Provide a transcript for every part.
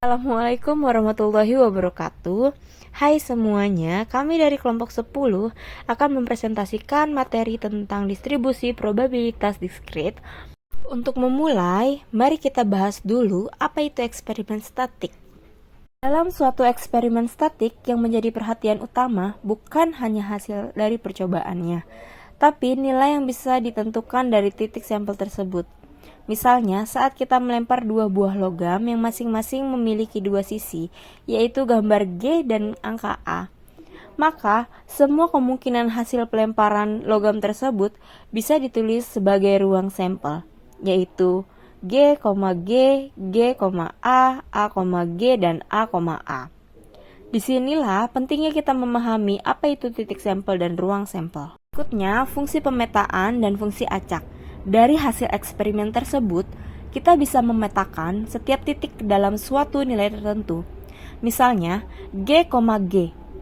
Assalamualaikum warahmatullahi wabarakatuh. Hai semuanya, kami dari kelompok 10 akan mempresentasikan materi tentang distribusi probabilitas diskrit. Untuk memulai, mari kita bahas dulu apa itu eksperimen statik. Dalam suatu eksperimen statik yang menjadi perhatian utama bukan hanya hasil dari percobaannya, tapi nilai yang bisa ditentukan dari titik sampel tersebut. Misalnya, saat kita melempar dua buah logam yang masing-masing memiliki dua sisi, yaitu gambar G dan angka A, maka semua kemungkinan hasil pelemparan logam tersebut bisa ditulis sebagai ruang sampel, yaitu G, G, G, A, G, dan A. Disinilah pentingnya kita memahami apa itu titik sampel dan ruang sampel. Berikutnya, fungsi pemetaan dan fungsi acak. Dari hasil eksperimen tersebut, kita bisa memetakan setiap titik dalam suatu nilai tertentu. Misalnya, G,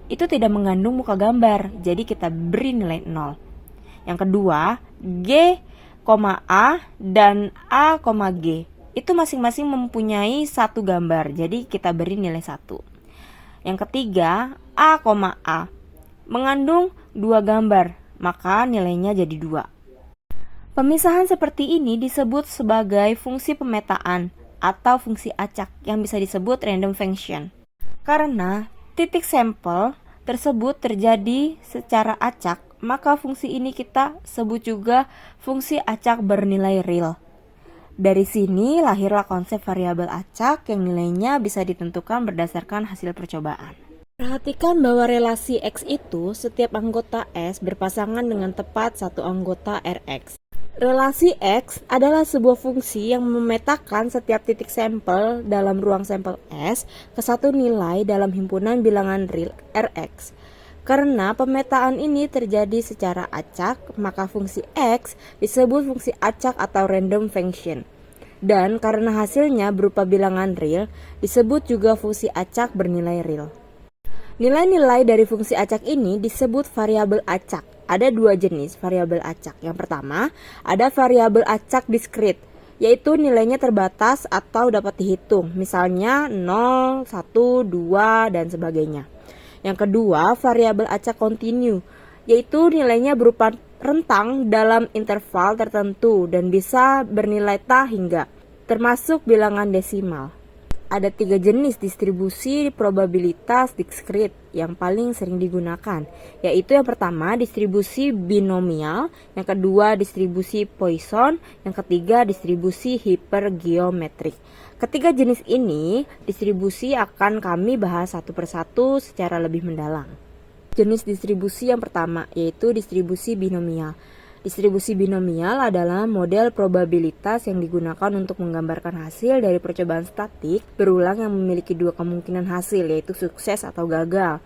itu tidak mengandung muka gambar, jadi kita beri nilai 0. Yang kedua, G, A, dan A, G, itu masing-masing mempunyai satu gambar, jadi kita beri nilai 1. Yang ketiga, A, mengandung dua gambar, maka nilainya jadi 2. Pemisahan seperti ini disebut sebagai fungsi pemetaan atau fungsi acak yang bisa disebut random function. Karena titik sampel tersebut terjadi secara acak, maka fungsi ini kita sebut juga fungsi acak bernilai real. Dari sini lahirlah konsep variabel acak yang nilainya bisa ditentukan berdasarkan hasil percobaan. Perhatikan bahwa relasi X itu setiap anggota S berpasangan dengan tepat satu anggota Rx. Relasi X adalah sebuah fungsi yang memetakan setiap titik sampel dalam ruang sampel S ke satu nilai dalam himpunan bilangan real Rx. Karena pemetaan ini terjadi secara acak, maka fungsi X disebut fungsi acak atau random function. Dan karena hasilnya berupa bilangan real, disebut juga fungsi acak bernilai real. Nilai-nilai dari fungsi acak ini disebut variabel acak. Ada dua jenis variabel acak. Yang pertama, ada variabel acak diskrit, yaitu nilainya terbatas atau dapat dihitung, misalnya 0, 1, 2, dan sebagainya. Yang kedua, variabel acak kontinu, yaitu nilainya berupa rentang dalam interval tertentu dan bisa bernilai tak hingga, termasuk bilangan desimal. Ada 3 jenis distribusi probabilitas diskrit yang paling sering digunakan, yaitu yang pertama distribusi binomial, yang kedua distribusi Poisson, yang ketiga distribusi hipergeometrik. Ketiga jenis ini distribusi akan kami bahas satu persatu secara lebih mendalam. Jenis distribusi yang pertama yaitu distribusi binomial. Distribusi binomial adalah model probabilitas yang digunakan untuk menggambarkan hasil dari percobaan statik berulang yang memiliki dua kemungkinan hasil, yaitu sukses atau gagal.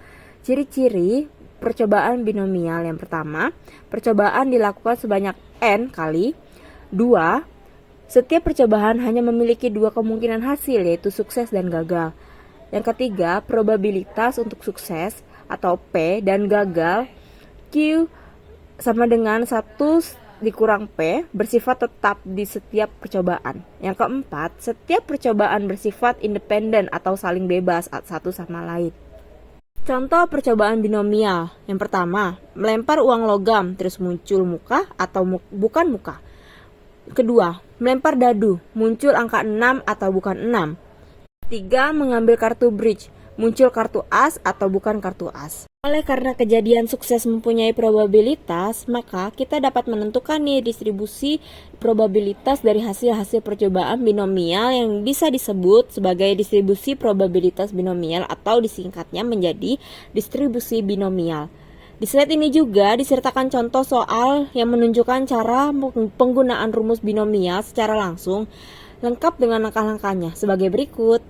Ciri-ciri percobaan binomial yang pertama, percobaan dilakukan sebanyak n kali. 2. Setiap percobaan hanya memiliki dua kemungkinan hasil, yaitu sukses dan gagal. Yang ketiga, probabilitas untuk sukses atau P dan gagal Q sama dengan 1 dikurang P bersifat tetap di setiap percobaan. Yang keempat, setiap percobaan bersifat independen atau saling bebas satu sama lain. Contoh percobaan binomial. Yang pertama, melempar uang logam terus muncul muka atau bukan muka. Kedua, melempar dadu, muncul angka 6 atau bukan 6. 3. Mengambil kartu bridge, muncul kartu as atau bukan kartu as. Oleh karena kejadian sukses mempunyai probabilitas, maka kita dapat menentukan nih distribusi probabilitas dari hasil-hasil percobaan binomial yang bisa disebut sebagai distribusi probabilitas binomial atau disingkatnya menjadi distribusi binomial. Di slide ini juga disertakan contoh soal yang menunjukkan cara penggunaan rumus binomial secara langsung, lengkap dengan langkah-langkahnya sebagai berikut.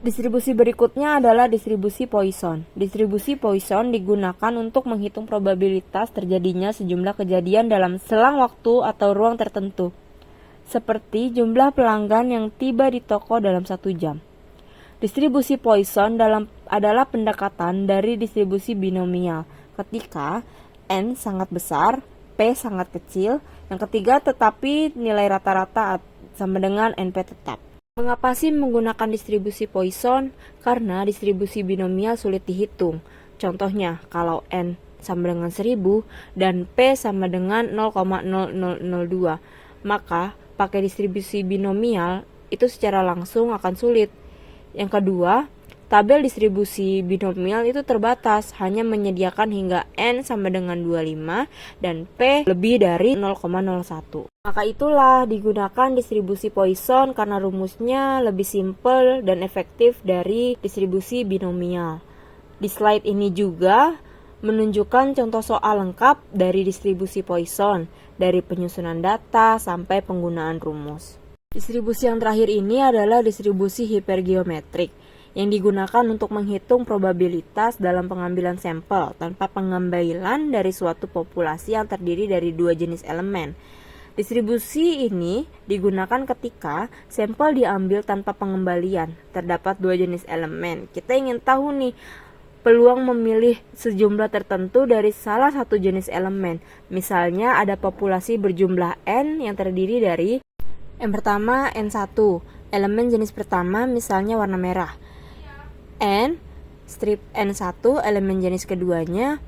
Distribusi berikutnya adalah distribusi Poisson. Distribusi Poisson digunakan untuk menghitung probabilitas terjadinya sejumlah kejadian dalam selang waktu atau ruang tertentu, seperti jumlah pelanggan yang tiba di toko dalam 1 jam. Distribusi Poisson adalah pendekatan dari distribusi binomial ketika n sangat besar, P sangat kecil. Yang ketiga, tetapi nilai rata-rata sama dengan NP tetap. Mengapa sih menggunakan distribusi Poisson? Karena distribusi binomial sulit dihitung. Contohnya, kalau N sama dengan 1000 dan P sama dengan 0,0002, maka pakai distribusi binomial itu secara langsung akan sulit. Yang kedua, tabel distribusi binomial itu terbatas, hanya menyediakan hingga N sama dengan 25 dan P lebih dari 0,01. Maka itulah digunakan distribusi Poisson karena rumusnya lebih simpel dan efektif dari distribusi binomial. Di slide ini juga menunjukkan contoh soal lengkap dari distribusi Poisson, dari penyusunan data sampai penggunaan rumus. Distribusi yang terakhir ini adalah distribusi hipergeometrik yang digunakan untuk menghitung probabilitas dalam pengambilan sampel tanpa pengambilan dari suatu populasi yang terdiri dari dua jenis elemen. Distribusi ini digunakan ketika sampel diambil tanpa pengembalian. Terdapat dua jenis elemen. Kita ingin tahu nih peluang memilih sejumlah tertentu dari salah satu jenis elemen. Misalnya ada populasi berjumlah N yang terdiri dari yang pertama N1, elemen jenis pertama misalnya warna merah. N, strip N1, elemen jenis keduanya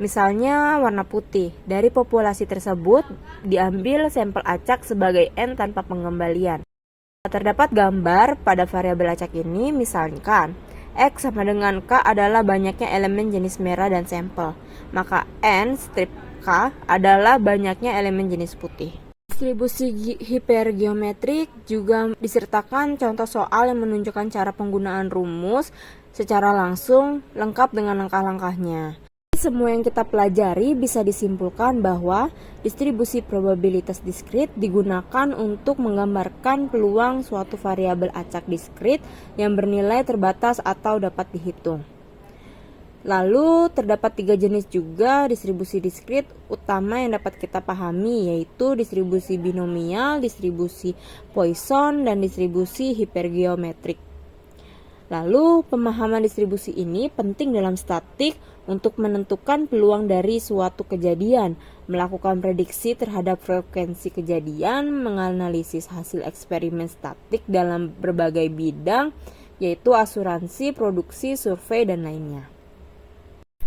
misalnya warna putih. Dari populasi tersebut diambil sampel acak sebagai N tanpa pengembalian. Terdapat gambar pada variabel acak ini, misalkan X sama dengan K adalah banyaknya elemen jenis merah dan sampel, maka N strip K adalah banyaknya elemen jenis putih. Distribusi hipergeometrik juga disertakan contoh soal yang menunjukkan cara penggunaan rumus secara langsung lengkap dengan langkah-langkahnya. Semua yang kita pelajari bisa disimpulkan bahwa distribusi probabilitas diskrit digunakan untuk menggambarkan peluang suatu variabel acak diskrit yang bernilai terbatas atau dapat dihitung. Lalu terdapat 3 jenis juga distribusi diskrit utama yang dapat kita pahami, yaitu distribusi binomial, distribusi Poisson, dan distribusi hipergeometrik. Lalu pemahaman distribusi ini penting dalam statik untuk menentukan peluang dari suatu kejadian, melakukan prediksi terhadap frekuensi kejadian, menganalisis hasil eksperimen statik dalam berbagai bidang, yaitu asuransi, produksi, survei, dan lainnya.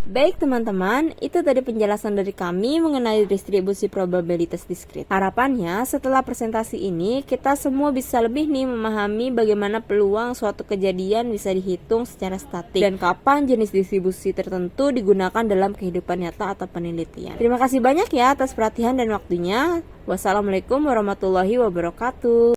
Baik teman-teman, itu tadi penjelasan dari kami mengenai distribusi probabilitas diskrit. Harapannya setelah presentasi ini kita semua bisa lebih nih memahami bagaimana peluang suatu kejadian bisa dihitung secara statik dan kapan jenis distribusi tertentu digunakan dalam kehidupan nyata atau penelitian. Terima kasih banyak ya atas perhatian dan waktunya. Wassalamualaikum warahmatullahi wabarakatuh.